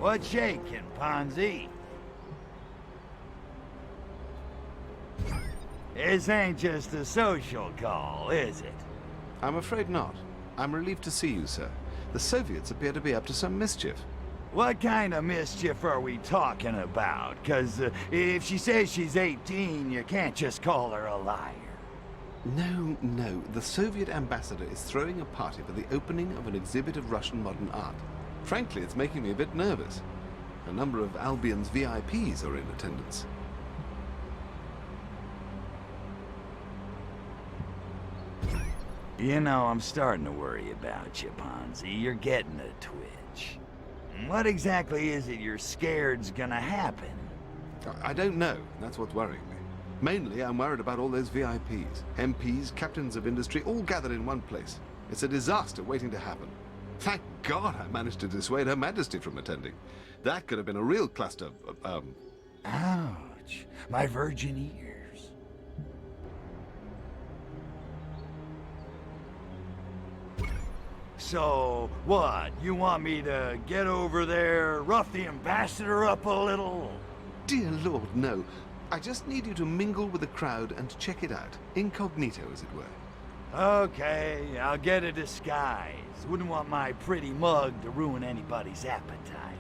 What's shaking, Ponzi? This ain't just a social call, is it? I'm afraid not. I'm relieved to see you, sir. The Soviets appear to be up to some mischief. What kind of mischief are we talking about? 'Cause if she says she's 18, you can't just call her a liar. No. The Soviet ambassador is throwing a party for the opening of an exhibit of Russian modern art. Frankly, it's making me a bit nervous. A number of Albion's VIPs are in attendance. You know, I'm starting to worry about you, Ponzi. You're getting a twitch. What exactly is it you're scared's gonna happen? I don't know. That's what's worrying me. Mainly, I'm worried about all those VIPs. MPs, captains of industry, all gathered in one place. It's a disaster waiting to happen. Thank God I managed to dissuade Her Majesty from attending. That could have been a real cluster. Ouch. My virgin ears. So, what? You want me to get over there, rough the ambassador up a little? Dear Lord, no. I just need you to mingle with the crowd and check it out. Incognito, as it were. Okay, I'll get a disguise. Wouldn't want my pretty mug to ruin anybody's appetite.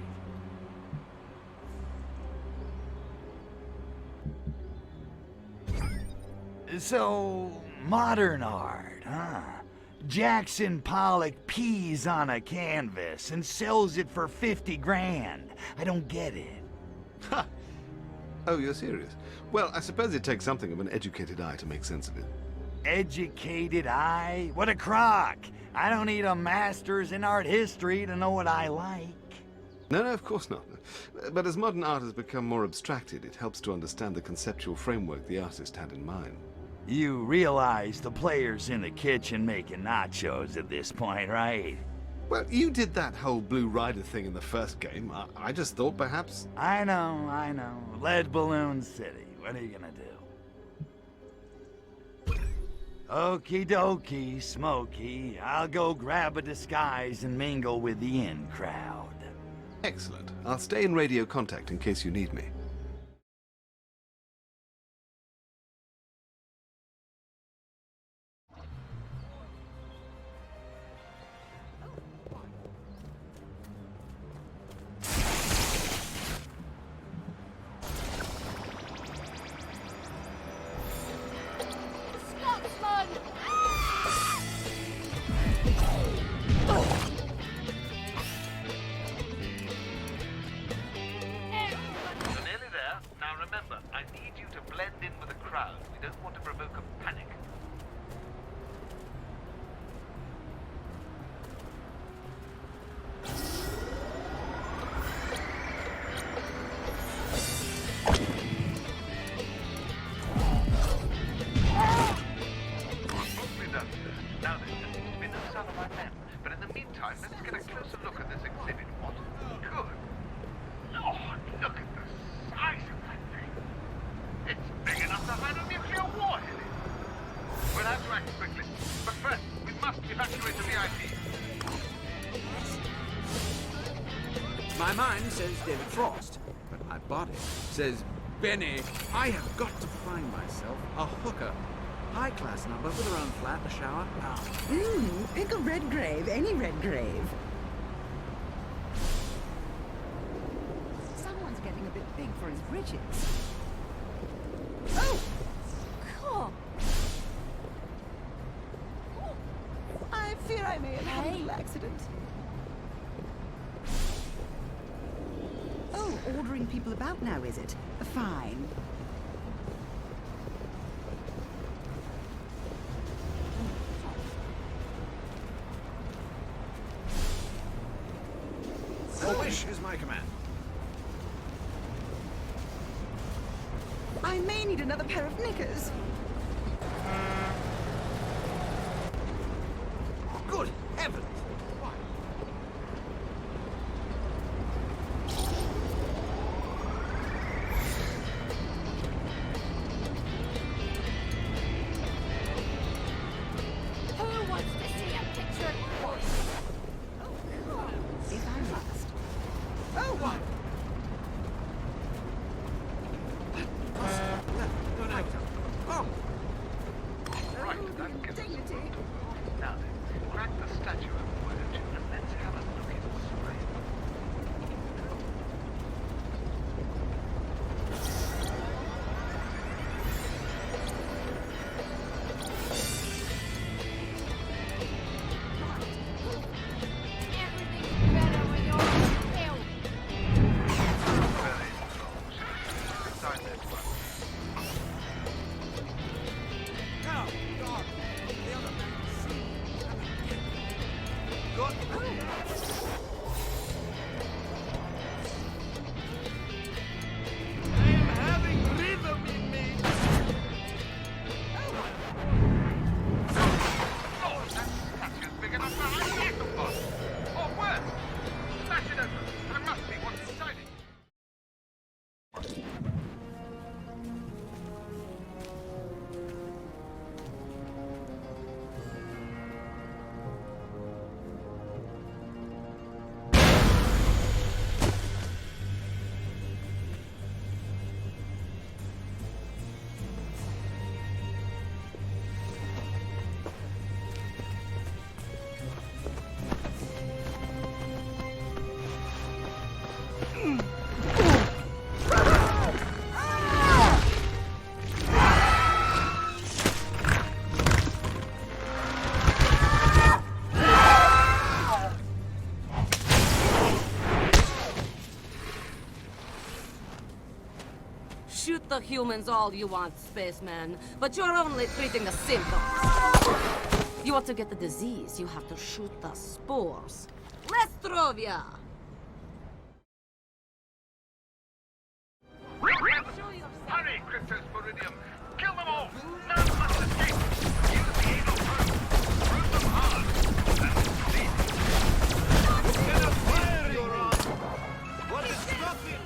So, modern art, huh? Jackson Pollock pees on a canvas and sells it for 50 grand. I don't get it. Ha! Oh, you're serious? Well, I suppose it takes something of an educated eye to make sense of it. Educated eye? What a crock! I don't need a master's in art history to know what I like. No, of course not. But as modern art has become more abstracted, it helps to understand the conceptual framework the artist had in mind. You realize the player's in the kitchen making nachos at this point, right? Well, you did that whole Blue Rider thing in the first game. I just thought perhaps... I know. Lead Balloon City. What are you gonna do? Okie dokie, Smokey. I'll go grab a disguise and mingle with the in crowd. Excellent. I'll stay in radio contact in case you need me. My mind says David Frost, but my body says, Benny, I have got to find myself a hooker. High-class number with her own flat, a shower. Pick a red grave, any red grave. Someone's getting a bit big for his britches. Oh! Cool. I fear I may have had a little accident. Oh, ordering people about now, is it? Fine. Your wish is my command. I may need another pair of knickers. Good heavens! Why? Who wants to see a picture? If I must. Oh, Shoot the humans all you want, spaceman, but you're only treating the symptoms. You want to get the disease, you have to shoot the spores. Lestrovia! Hurry, Cryptosporidium! Kill them all! None must escape! Use the anal probe! Probe them hard! And please! Get a fire, you're on! What is nothing?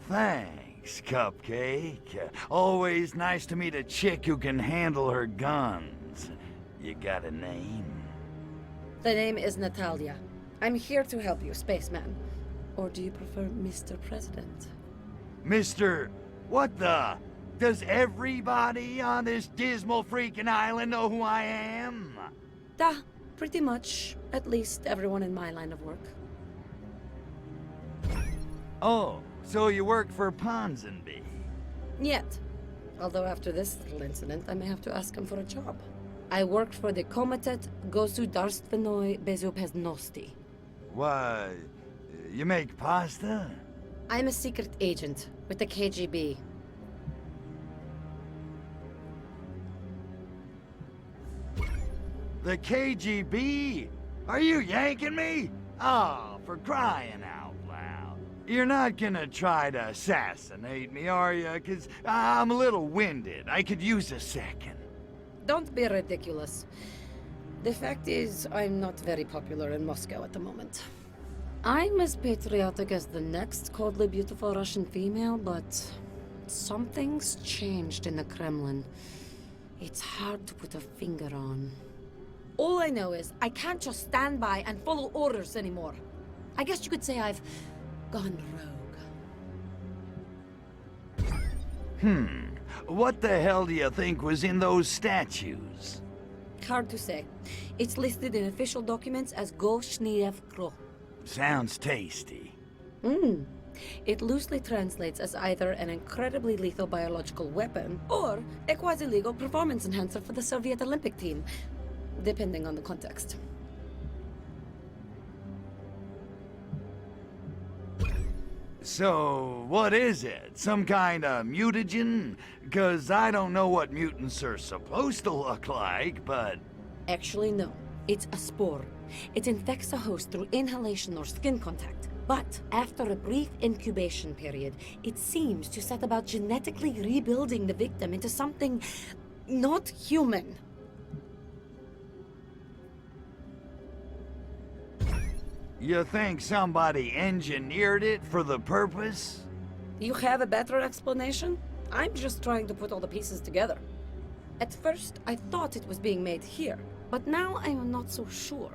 Thanks, Cupcake. Always nice to meet a chick who can handle her guns. You got a name? The name is Natalia. I'm here to help you, spaceman. Or do you prefer Mr. President? Mr. What the? Does everybody on this dismal freaking island know who I am? Pretty much. At least everyone in my line of work. Oh, so you work for Ponsonby? Yet. Although after this little incident, I may have to ask him for a job. I work for the Komitet Gosudarstvenoi Bezopeznosti. Why, you make pasta? I'm a secret agent with the KGB. The KGB? Are you yanking me? Oh, for crying out loud. You're not gonna try to assassinate me, are you? 'Cause I'm a little winded. I could use a second. Don't be ridiculous. The fact is, I'm not very popular in Moscow at the moment. I'm as patriotic as the next coldly beautiful Russian female, but something's changed in the Kremlin. It's hard to put a finger on. All I know is I can't just stand by and follow orders anymore. I guess you could say I've gone rogue. What the hell do you think was in those statues? Hard to say. It's listed in official documents as Goshniev Kro. Sounds tasty. It loosely translates as either an incredibly lethal biological weapon or a quasi-legal performance enhancer for the Soviet Olympic team, depending on the context. So, what is it? Some kind of mutagen? 'Cause I don't know what mutants are supposed to look like, but... Actually, no. It's a spore. It infects a host through inhalation or skin contact. But after a brief incubation period, it seems to set about genetically rebuilding the victim into something not human. You think somebody engineered it for the purpose? You have a better explanation? I'm just trying to put all the pieces together. At first, I thought it was being made here, but now I'm not so sure.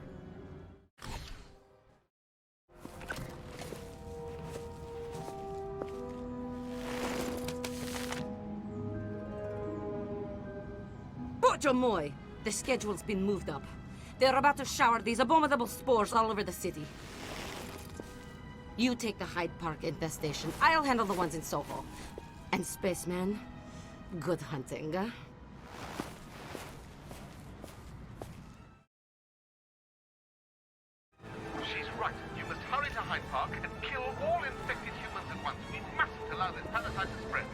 Butcher Moy! The schedule's been moved up. They're about to shower these abominable spores all over the city. You take the Hyde Park infestation. I'll handle the ones in Soho. And Spaceman, good hunting. She's right. You must hurry to Hyde Park and kill all infected humans at once. We mustn't allow this parasite to spread.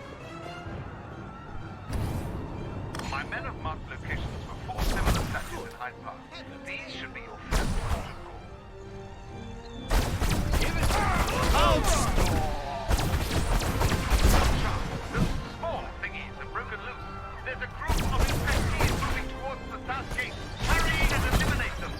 My men have marked locations for 4 similar statues in Hyde Park. These should be your first port of call. Those small thingies have broken loose. There's a group of infectees moving towards the south gate. Hurry and eliminate them.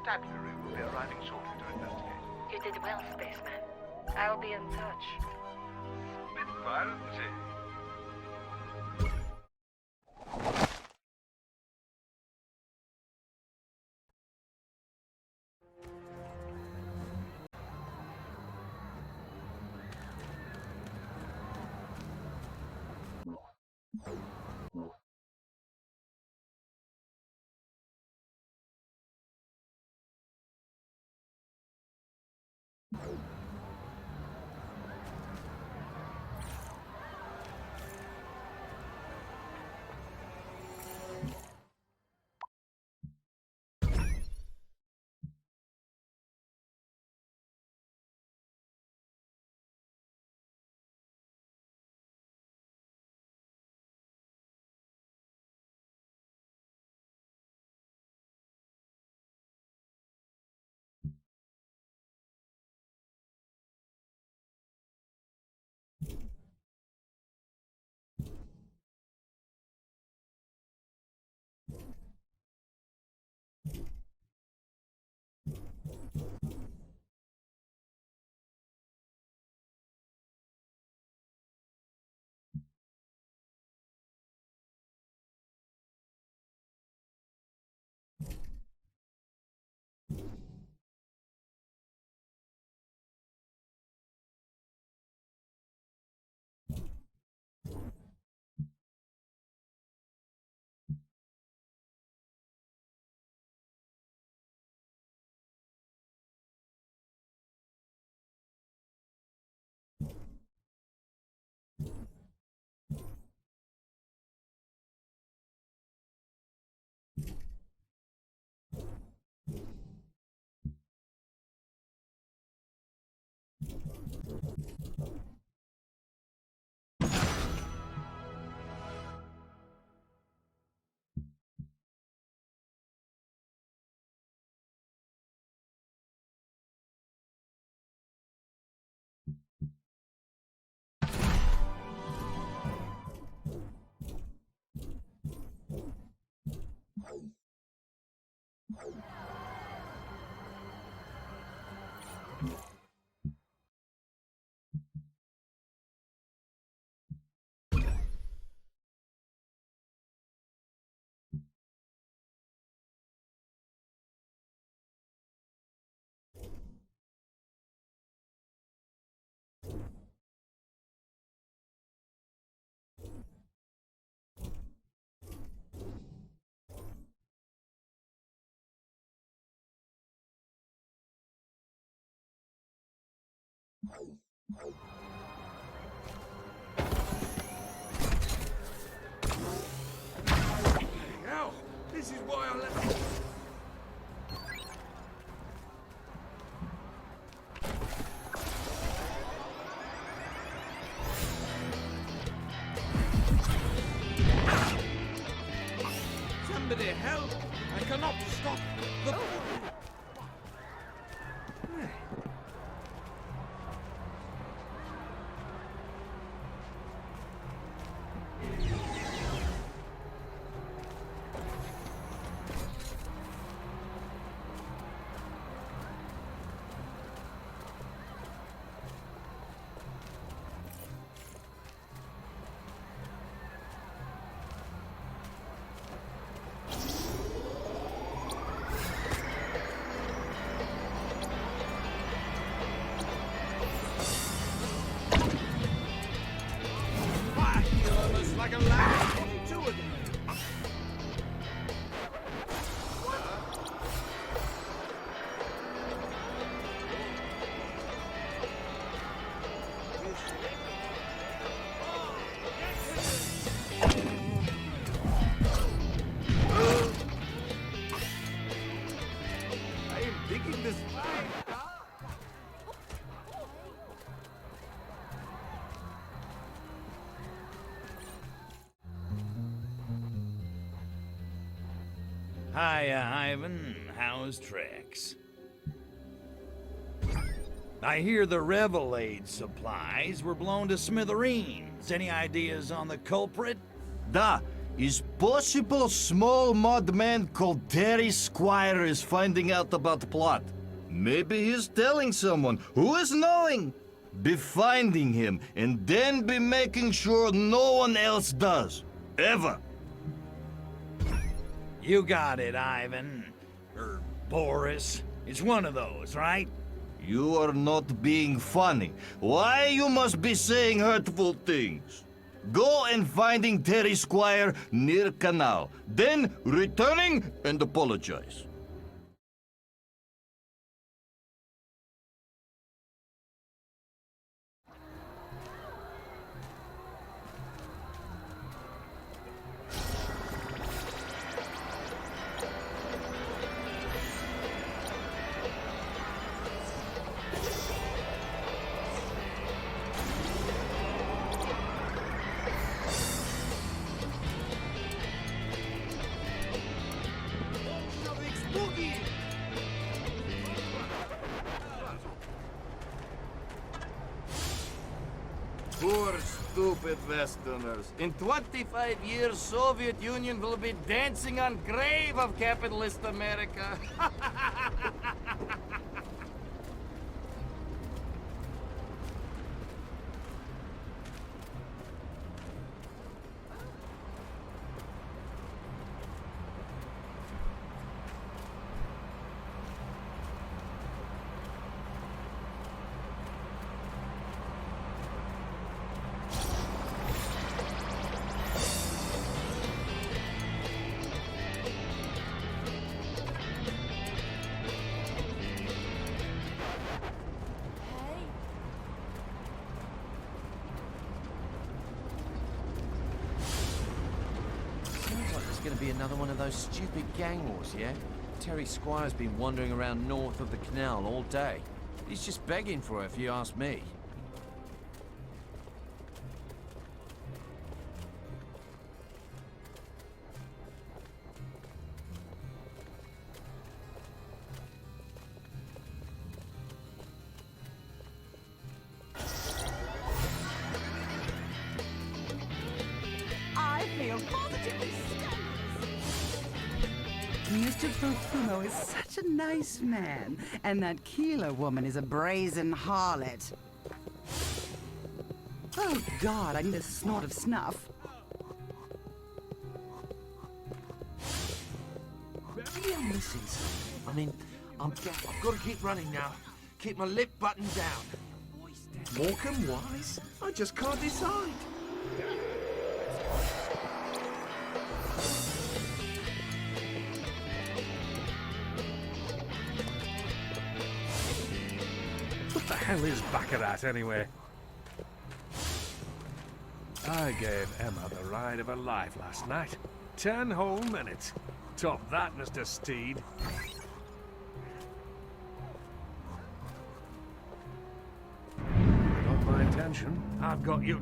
Constabulary will be arriving shortly to investigate. You did well, Spaceman. I'll be in touch. Hell, this is why I left. Somebody help! I cannot stop the... Like a lad. 22 again. I am digging this line. Hiya, Ivan. How's tricks? I hear the Revelade supplies were blown to smithereens. Any ideas on the culprit? Da, is possible small mud man called Terry Squire is finding out about the plot. Maybe he's telling someone who is knowing. Be finding him and then be making sure no one else does. Ever. You got it, Ivan. Or Boris. It's one of those, right? You are not being funny. Why you must be saying hurtful things? Go and finding Terry Squire near canal. Then returning and apologize. stupid Westerners. In 25 years, Soviet Union will be dancing on grave of capitalist America. Sounds like there's going to be another one of those stupid gang wars, yeah? Terry Squire's been wandering around north of the canal all day. He's just begging for it, if you ask me. I feel positively scandalous. Mr. Profumo is such a nice man, and that Keeler woman is a brazen harlot. Oh, God, I need a snort of snuff. Maybe I'm missing something. I mean, I've got to keep running now. Keep my lip buttoned down. Morecambe wise? I just can't decide. What the hell is Baccarat, anyway? I gave Emma the ride of her life last night. 10 whole minutes. Top that, Mr. Steed. Not my intention. I've got you.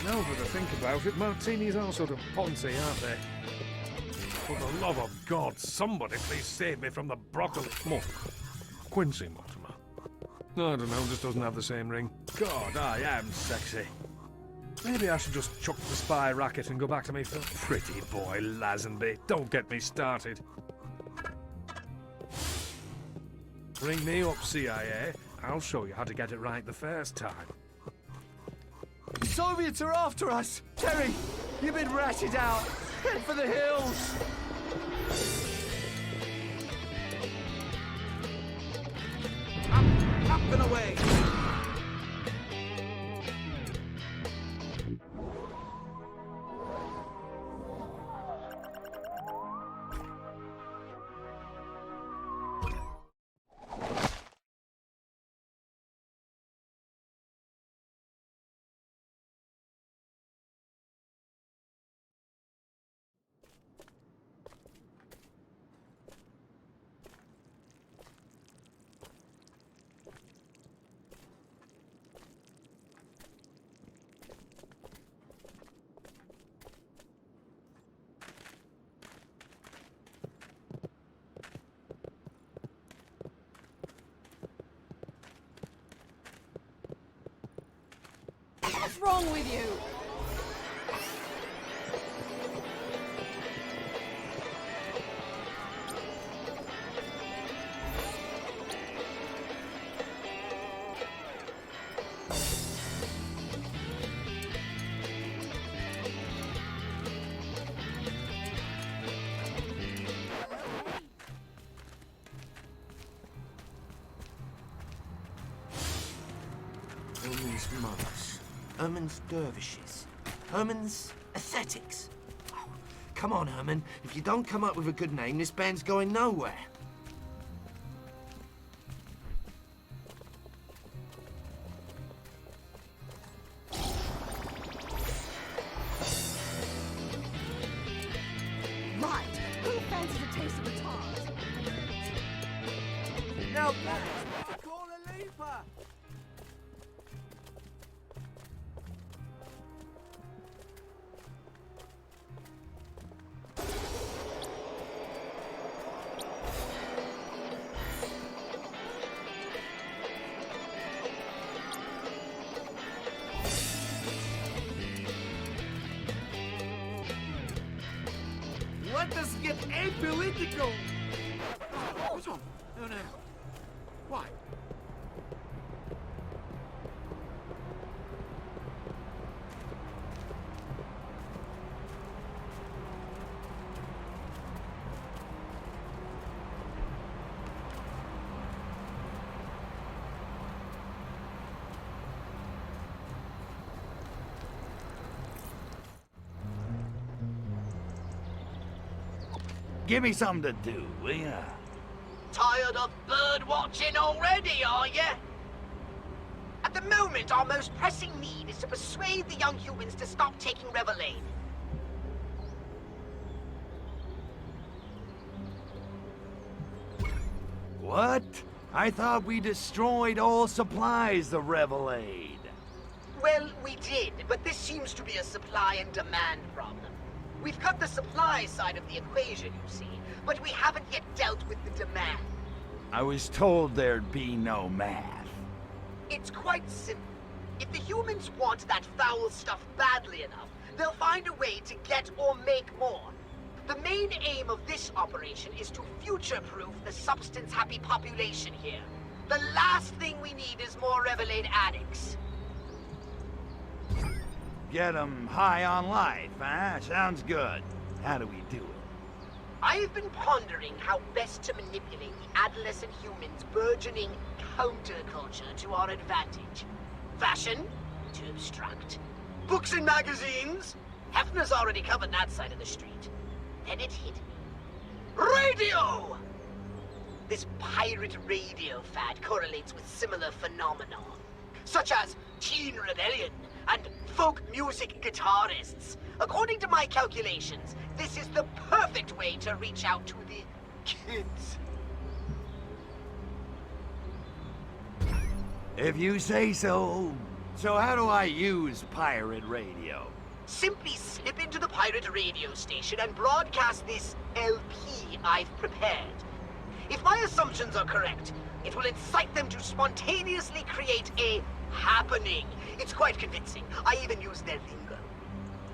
Now that I think about it, martinis are sort of poncy, aren't they? For the love of God, somebody please save me from the broccoli. Quincy Mortimer. I don't know, just doesn't have the same ring. God, I am sexy. Maybe I should just chuck the spy racket and go back to me for pretty boy Lazenby. Don't get me started. Ring me up, CIA. I'll show you how to get it right the first time. The Soviets are after us! Terry, you've been ratted out! Head for the hills! Up and away! What's wrong with you? Herman's monks. Herman's dervishes. Herman's ascetics. Oh, come on, Herman. If you don't come up with a good name, this band's going nowhere. Right. Who fancies a taste of the tart? Now that's what you call a leaper! let us get apolitical. What's wrong? No, no. Why? Give me something to do, will ya? Tired of bird watching already, are you? At the moment, our most pressing need is to persuade the young humans to stop taking Revelade. What? I thought we destroyed all supplies of Revelade. Well, we did, but this seems to be a supply and demand problem. We've cut the supply side of the equation, you see, but we haven't yet dealt with the demand. I was told there'd be no math. It's quite simple. If the humans want that foul stuff badly enough, they'll find a way to get or make more. The main aim of this operation is to future-proof the substance-happy population here. The last thing we need is more Revelade addicts. Get 'em high on life, huh? Sounds good. How do we do it? I've been pondering how best to manipulate the adolescent humans' burgeoning counterculture to our advantage. Fashion? Too abstract. Books and magazines? Hefner's already covered that side of the street. Then it hit me. Radio! This pirate radio fad correlates with similar phenomena, such as teen rebellion and folk music guitarists. According to my calculations, this is the perfect way to reach out to the kids. If you say so. So how do I use pirate radio? Simply slip into the pirate radio station and broadcast this LP I've prepared. If my assumptions are correct, it will incite them to spontaneously create a happening. It's quite convincing. I even use their lingo.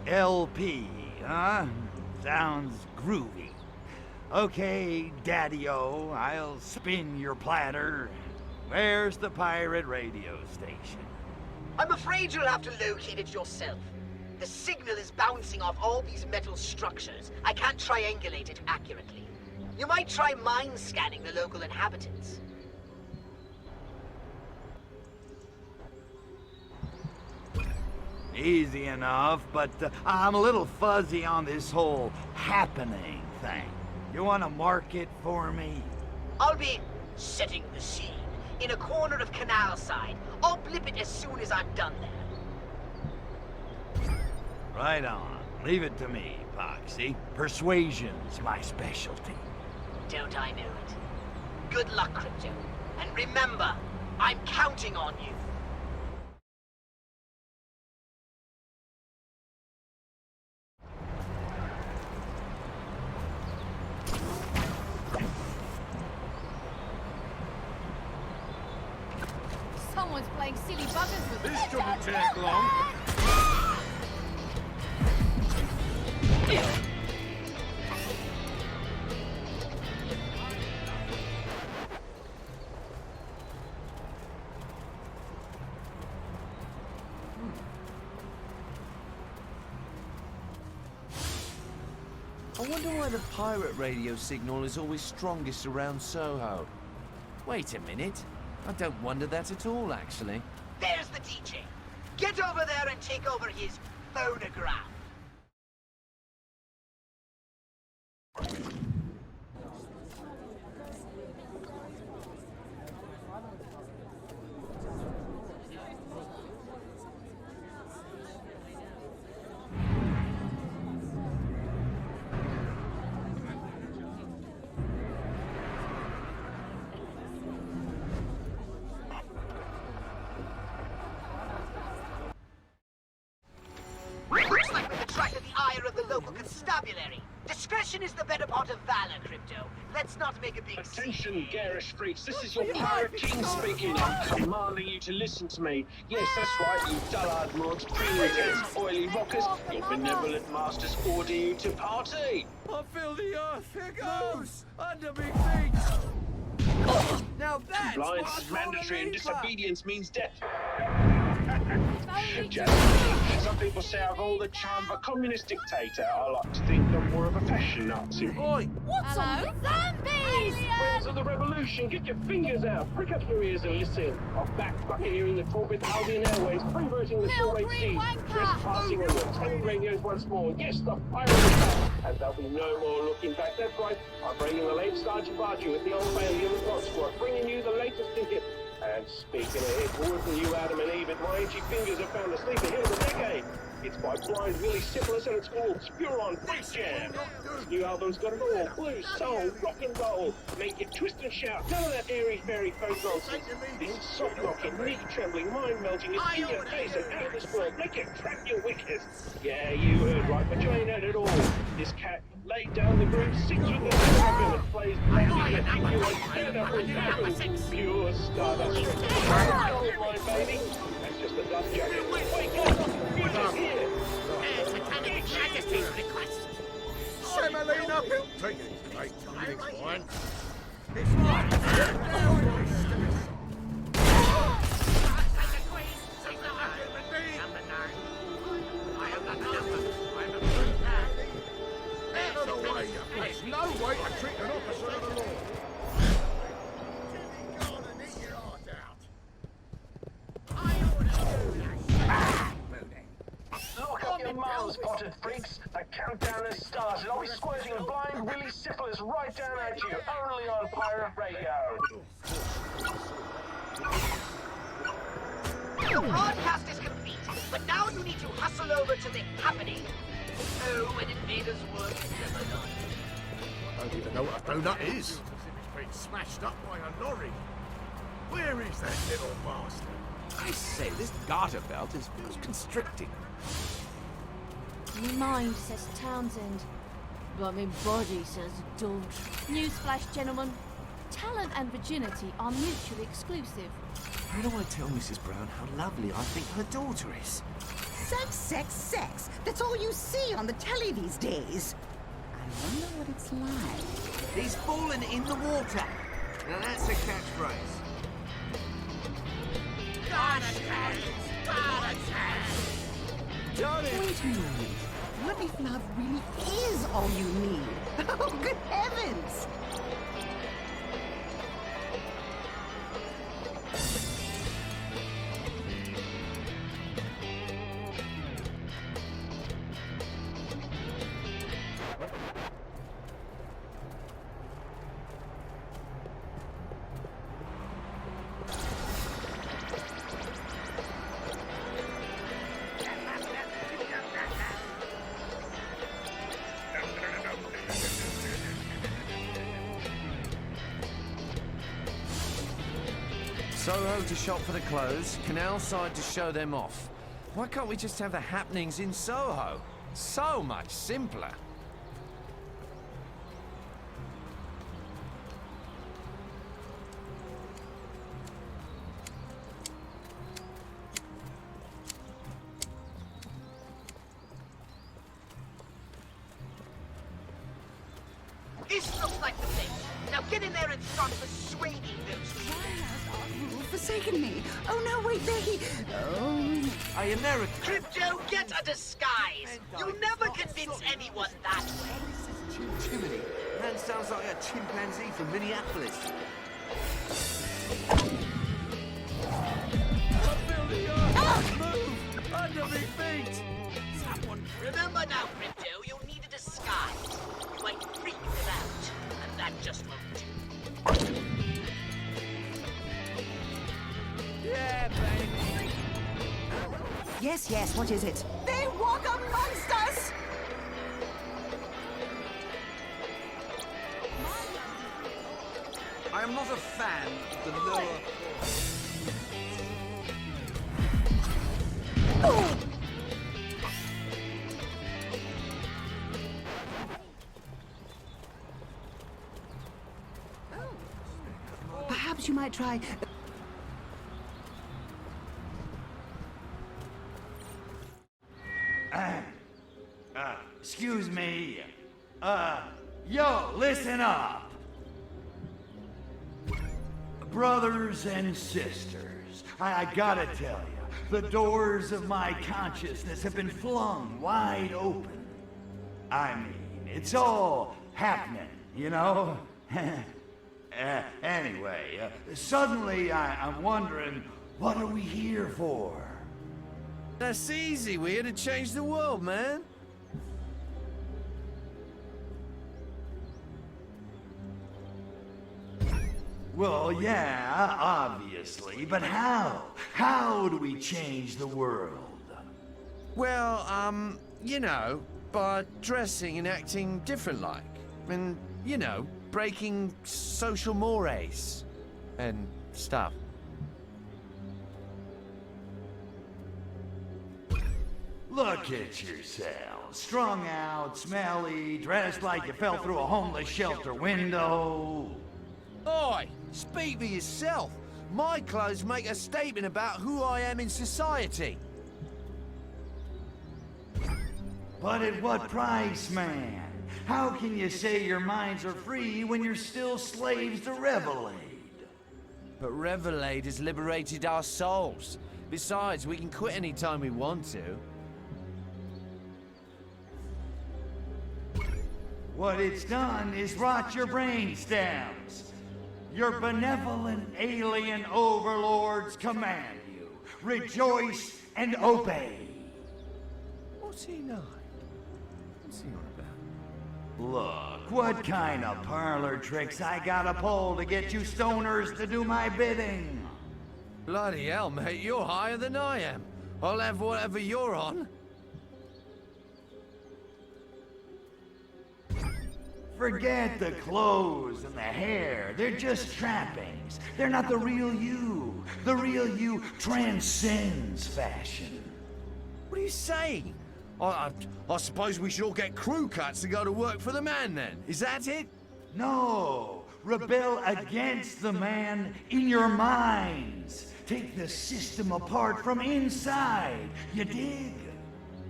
LP, huh? Sounds groovy. Okay, Daddy-O, I'll spin your platter. Where's the pirate radio station? I'm afraid you'll have to locate it yourself. The signal is bouncing off all these metal structures. I can't triangulate it accurately. You might try mind scanning the local inhabitants. Easy enough, but I'm a little fuzzy on this whole happening thing. You want to mark it for me? I'll be setting the scene in a corner of Canal Side. I'll blip it as soon as I'm done there. Right on. Leave it to me, Poxy. Persuasion's my specialty. Don't I know it? Good luck, Crypto. And remember, I'm counting on you. Someone's playing silly buggers with This shouldn't take long. I wonder why the pirate radio signal is always strongest around Soho. Wait a minute. I don't wonder that at all, actually. There's the DJ. Get over there and take over his phonograph. Looks like constabulary. Discretion is the better part of valor, Crypto. Let's not make a big Attention, garish freaks. This is your pirate king speaking. I'm commanding you to listen to me. Yes, that's right, you dullard mods, pre-intense, oily rockers. Your benevolent masters order you to party. I feel the earth. Here goes. Under me feet. Now that's Compliance what is I call a mandatory and lever. disobedience means death. Only Just, some people say I've all the charm of a communist dictator. I like to think I'm more of a fashion Nazi. Oi, what's on the zombies? Friends of the revolution, get your fingers out, prick up your ears and listen. I'm back buccaneering the torpid Albion Airways, converting the Little Soviet green seas, wanker. trespassing on the 10 radios once more. Yes, the pirate is back, and there'll be no more looking back. That's right, I'm bringing the late Sergeant Bargy with the Old Bailey and the Plot Squad, bringing you the latest ticket. And speaking of it, wouldn't you, Adam and Eve, my itchy fingers have found a sleeper hit of the decade. It's by Blind Willie Syphilis and it's called Spuron Freak Jam. This new album's got it all. Blues, soul, rock and roll. Make you twist and shout. None of that airy-fairy folk nonsense. This is soft-rocking, knee-trembling, mind-melting. It's in your face and out of this world. Make it trap your wickers. Yeah, you heard right, but you ain't heard it all. This cat laid down the groove, sings with the rhythm and plays bloody and you like stand-up pure stardust. Gold line, baby. That's just a dust jacket. Wake up! Future's here! Semolina Hilton! It's fine. It's fine. Out of the way, you. There's no way to treat an officer of the law. Lock up your mouths, potted freaks. The countdown has started. I'll be squirting Blind Willie Syphilis right down at you, only on Pirate Radio. The broadcast is complete, but now you need to hustle over to the happening. Oh, an invader's work is never done. I don't even know what a donut is. It's been smashed up by a lorry. Where is that little bastard? I say, this garter belt is most constricting. My mind says Townsend, but my body says don't. Newsflash, gentlemen. Talent and virginity are mutually exclusive. How do I tell Mrs. Brown how lovely I think her daughter is? Sex, sex, sex. That's all you see on the telly these days. I wonder what it's like. He's fallen in the water. Now that's a catchphrase. Johnny! Wait a minute. What if love really is all you need? Oh, good heavens! Soho to shop for the clothes, Canal Side to show them off. Why can't we just have the happenings in Soho? So much simpler. This looks like the place. Now get in there and start persuading those people. You've forsaken me. Oh, no, wait, Becky. Oh. Hey, American. Crypto, get a disguise. You'll never convince anyone that way. Chimney. Man sounds like a chimpanzee from Minneapolis. Move! Under me feet! Remember now, Crypto, you'll need a disguise. You might freak them out, and that just won't do. Yeah, baby! Yes, yes, what is it? They walk amongst us! I am not a fan of the lower... Perhaps you might try... Excuse me. Yo, listen up. Brothers and sisters, I gotta tell you, the doors of my consciousness have been flung wide open. I mean, it's all happening, you know? Anyway, suddenly I'm wondering, what are we here for? That's easy. We're here to change the world, man. Well, yeah, obviously, but how? How do we change the world? Well, you know, by dressing and acting different like. And, you know, breaking social mores and stuff. Look at yourselves, strung out, smelly, dressed like you fell through a homeless shelter window. Oi! Speak for yourself. My clothes make a statement about who I am in society. But at what price, man? How can you say your minds are free when you're still slaves to Revelade? But Revelade has liberated our souls. Besides, we can quit any time we want to. What it's done is rot your brain stems. Your benevolent alien overlords command you. Rejoice and obey. What's he know? What's he on about? Look, what kind of parlor tricks I gotta pull to get you stoners to do my bidding? Bloody hell, mate, you're higher than I am. I'll have whatever you're on. Forget the clothes and the hair. They're just trappings. They're not the real you. The real you transcends fashion. What are you saying? I suppose we should all get crew cuts and go to work for the man then. Is that it? No. Rebel against the man in your minds. Take the system apart from inside. You dig?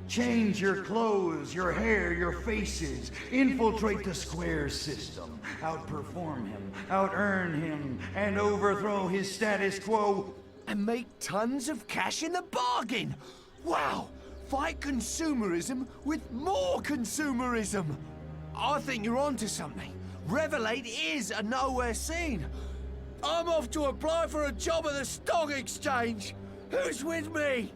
Change your clothes, your hair, your faces. Infiltrate the square system. Outperform him, out-earn him, and overthrow his status quo. And make tons of cash in the bargain. Wow! Fight consumerism with more consumerism. I think you're onto something. Revelade is a nowhere scene. I'm off to apply for a job at the stock exchange. Who's with me?